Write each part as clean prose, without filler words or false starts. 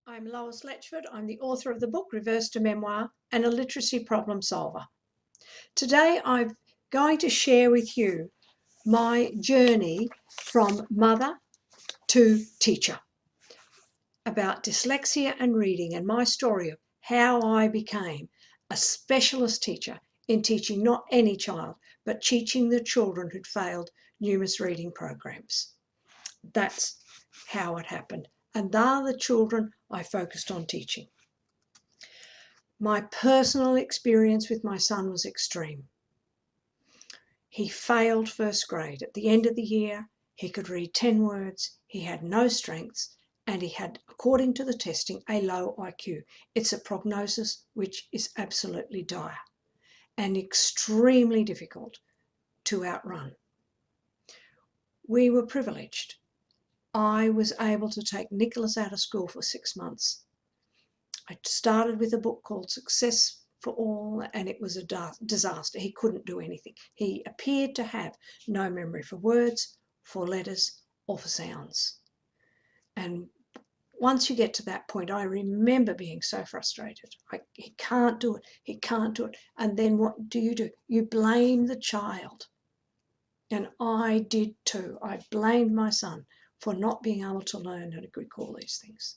I'm Lois Letchford. I'm the author of the book Reverse to Memoir and a literacy problem solver. Today I'm going to share with you my journey from mother to teacher about dyslexia and reading and my story of how I became a specialist teacher in teaching not any child, but teaching the children who'd failed numerous reading programs. That's how it happened. And they're the children I focused on teaching. My personal experience with my son was extreme. He failed first grade. At the end of the year, he could read 10 words, he had no strengths, and he had, according to the testing, a low IQ. It's a prognosis which is absolutely dire and extremely difficult to outrun. We were privileged. I was able to take Nicholas out of school for 6 months. I started with a book called Success for All, and it was a disaster. He couldn't do anything. He appeared to have no memory for words, for letters, or for sounds. And once you get to that point, I remember being so frustrated. He can't do it. He can't do it. And then what do? You blame the child. And I did too. I blamed my son for not being able to learn how to recall these things.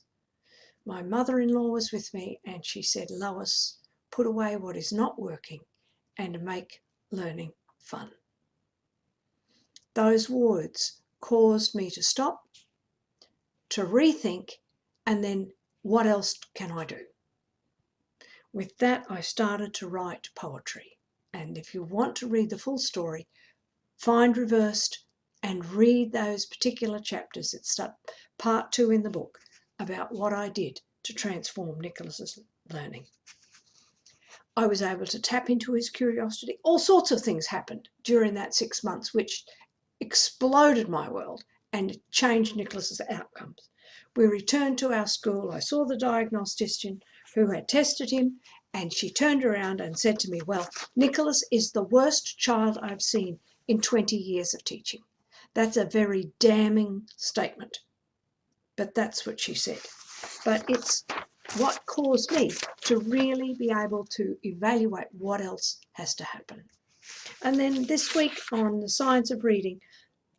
My mother-in-law was with me and she said, Lois, put away what is not working and make learning fun. Those words caused me to stop, to rethink, and then what else can I do? With that, I started to write poetry. And if you want to read the full story, find Reversed and read those particular chapters. It's part 2 in the book about what I did to transform Nicholas's learning. I was able to tap into his curiosity. All sorts of things happened during that 6 months, which exploded my world and changed Nicholas's outcomes. We returned to our school. I saw the diagnostician who had tested him, and she turned around and said to me, well, Nicholas is the worst child I've seen in 20 years of teaching. That's a very damning statement, but that's what she said. But it's what caused me to really be able to evaluate what else has to happen. And then this week on the Science of Reading,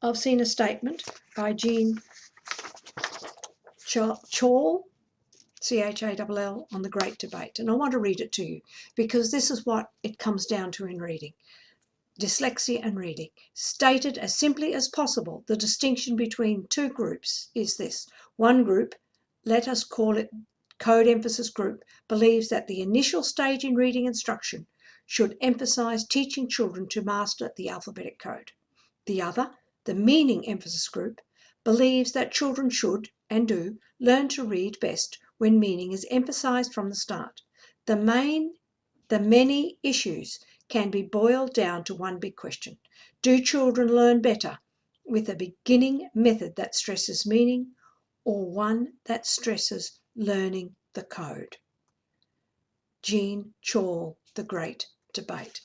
I've seen a statement by Jean Chall, C-H-A-L-L, on the Great Debate. And I want to read it to you because this is what it comes down to in reading. Dyslexia and reading. Stated as simply as possible, the distinction between two groups is this. One group, let us call it Code Emphasis Group, believes that the initial stage in reading instruction should emphasize teaching children to master the alphabetic code. The other, the Meaning Emphasis Group, believes that children should, and do, learn to read best when meaning is emphasized from the start. The many issues can be boiled down to one big question. Do children learn better with a beginning method that stresses meaning or one that stresses learning the code? Jean Chall, The Great Debate.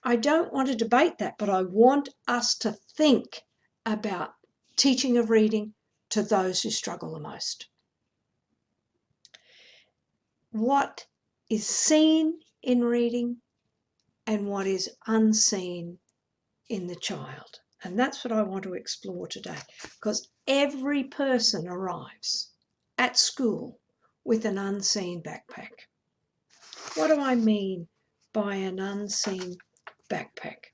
I don't want to debate that, but I want us to think about teaching of reading to those who struggle the most. What is seen in reading and what is unseen in the child. And that's what I want to explore today, because every person arrives at school with an unseen backpack. What do I mean by an unseen backpack?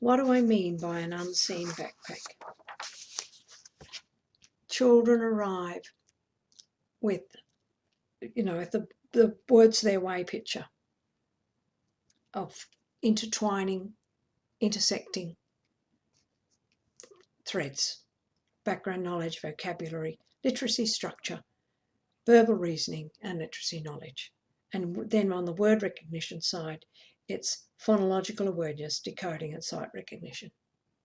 What do I mean by an unseen backpack? Children arrive with, the words their way picture of intertwining, intersecting threads, background knowledge, vocabulary, literacy structure, verbal reasoning, and literacy knowledge. And then on the word recognition side, it's phonological awareness, decoding, and sight recognition.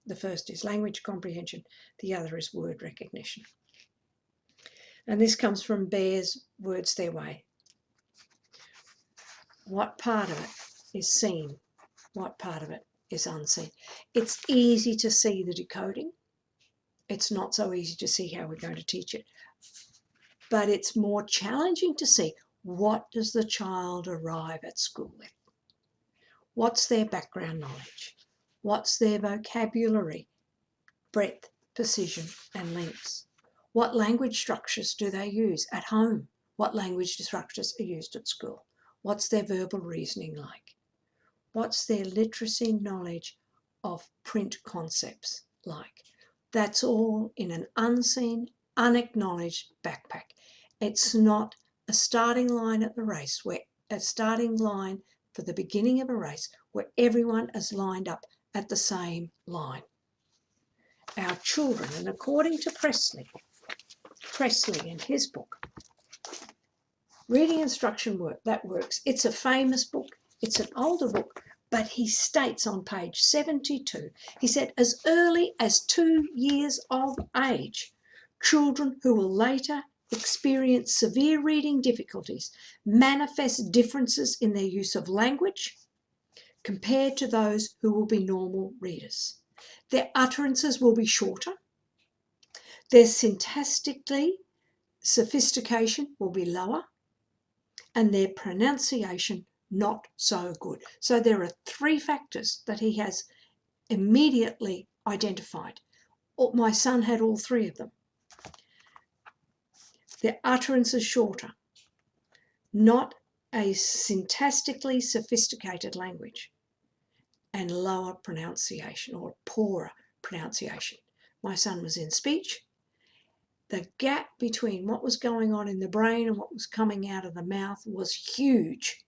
The first is language comprehension, the other is word recognition. And this comes from Baer's Words Their Way. What part of it is seen? What part of it is unseen. It's easy to see the decoding. It's not so easy to see how we're going to teach it. But it's more challenging to see, what does the child arrive at school with? What's their background knowledge? What's their vocabulary, breadth, precision, and lengths? What language structures do they use at home? What language structures are used at school? What's their verbal reasoning like? What's their literacy knowledge of print concepts like? That's all in an unseen, unacknowledged backpack. It's not a starting line at the race, where a starting line for the beginning of a race where everyone is lined up at the same line. Our children, and according to Presley in his book, Reading Instruction That Works, it's a famous book, it's an older book, but he states on page 72, he said, as early as 2 years of age, children who will later experience severe reading difficulties manifest differences in their use of language compared to those who will be normal readers. Their utterances will be shorter. Their syntactically sophistication will be lower, and their pronunciation not so good. So there are 3 factors that he has immediately identified. My son had all 3 of them. Their utterance is shorter, not a syntactically sophisticated language, and lower pronunciation, or poorer pronunciation. My son was in speech. The gap between what was going on in the brain and what was coming out of the mouth was huge.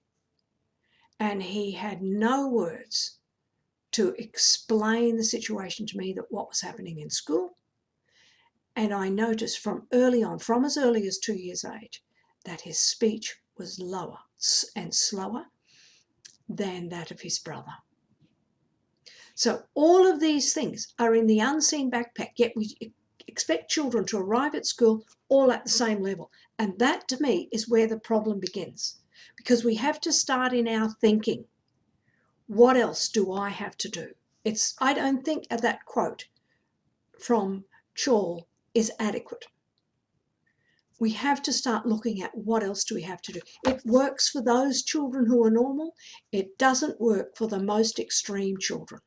And he had no words to explain the situation to me, that what was happening in school. And I noticed from early on, from as early as 2 years age, that his speech was lower and slower than that of his brother. So all of these things are in the unseen backpack, yet we expect children to arrive at school all at the same level. And that, to me, is where the problem begins, because we have to start in our thinking. What else do I have to do? I don't think that quote from Chall is adequate. We have to start looking at what else do we have to do. It works for those children who are normal. It doesn't work for the most extreme children.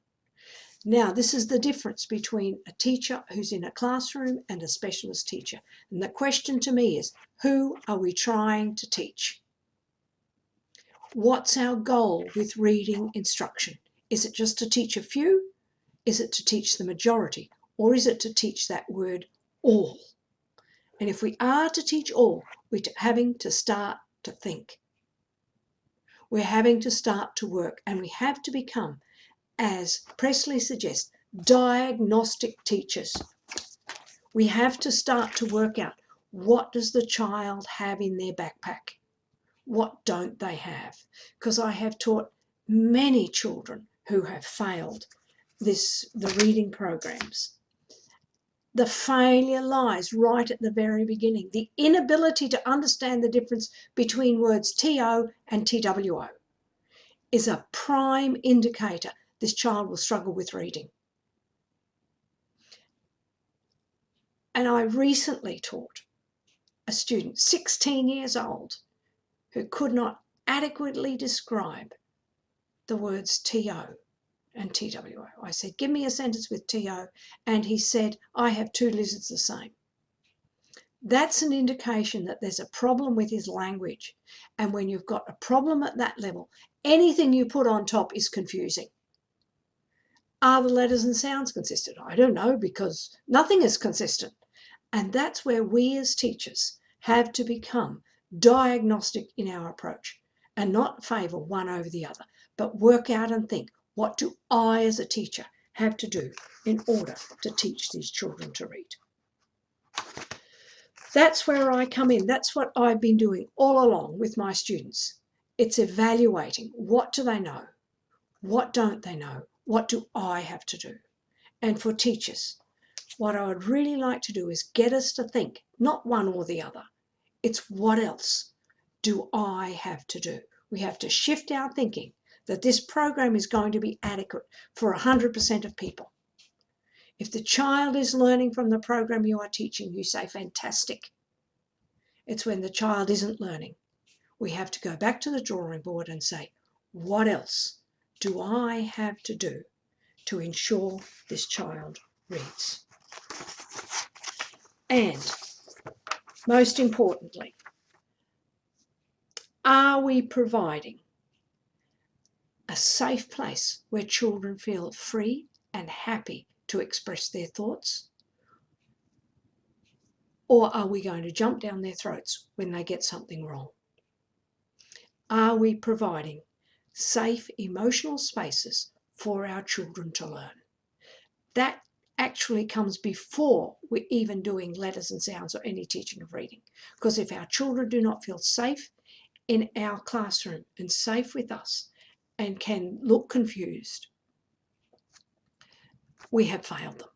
Now, this is the difference between a teacher who's in a classroom and a specialist teacher. And the question to me is, who are we trying to teach? What's our goal with reading instruction? Is it just to teach a few? Is it to teach the majority? Or is it to teach that word all? And if we are to teach all, we're having to start to think. We're having to start to work, and we have to become, as Presley suggests, diagnostic teachers. We have to start to work out, what does the child have in their backpack? What don't they have? Because I have taught many children who have failed the reading programs. The failure lies right at the very beginning. The inability to understand the difference between words TO and TWO is a prime indicator this child will struggle with reading. And I recently taught a student, 16 years old, who could not adequately describe the words TO and TWO. I said, give me a sentence with TO, and he said, I have 2 lizards the same. That's an indication that there's a problem with his language. And when you've got a problem at that level, anything you put on top is confusing. Are the letters and sounds consistent? I don't know, because nothing is consistent. And that's where we as teachers have to become diagnostic in our approach, and not favour one over the other, but work out and think, what do I as a teacher have to do in order to teach these children to read? That's where I come in. That's what I've been doing all along with my students. It's evaluating, what do they know? What don't they know? What do I have to do? And for teachers, what I would really like to do is get us to think, not one or the other. It's what else do I have to do? We have to shift our thinking that this program is going to be adequate for 100% of people. If the child is learning from the program you are teaching, you say, fantastic. It's when the child isn't learning. We have to go back to the drawing board and say, what else do I have to do to ensure this child reads? And most importantly, are we providing a safe place where children feel free and happy to express their thoughts? Or are we going to jump down their throats when they get something wrong? Are we providing safe emotional spaces for our children to learn? That actually comes before we're even doing letters and sounds or any teaching of reading. Because if our children do not feel safe in our classroom and safe with us and can look confused, we have failed them.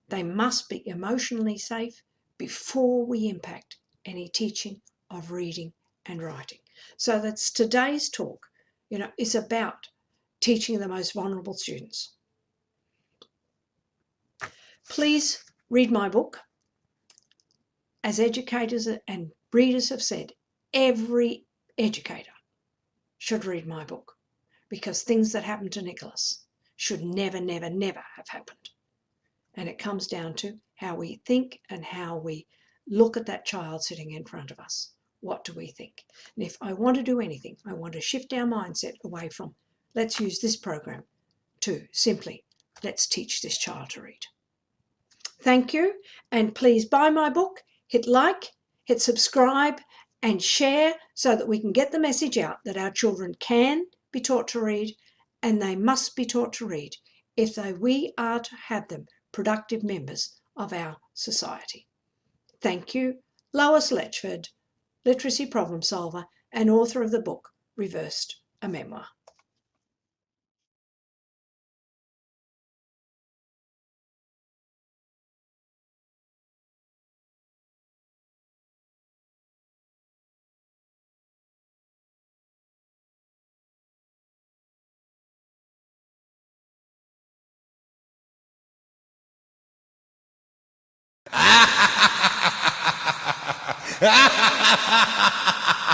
They must be emotionally safe before we impact any teaching of reading and writing. So that's today's talk, is about teaching the most vulnerable students. Please read my book. As educators and readers have said, every educator should read my book, because things that happened to Nicholas should never, never, never have happened. And it comes down to how we think and how we look at that child sitting in front of us. What do we think? And if I want to do anything, I want to shift our mindset away from let's use this program to simply let's teach this child to read. Thank you, and please buy my book, hit like, hit subscribe and share so that we can get the message out that our children can be taught to read, and they must be taught to read if we are to have them productive members of our society. Thank you. Lois Letchford, literacy problem solver and author of the book Reversed, a Memoir. Ha ha ha ha ha!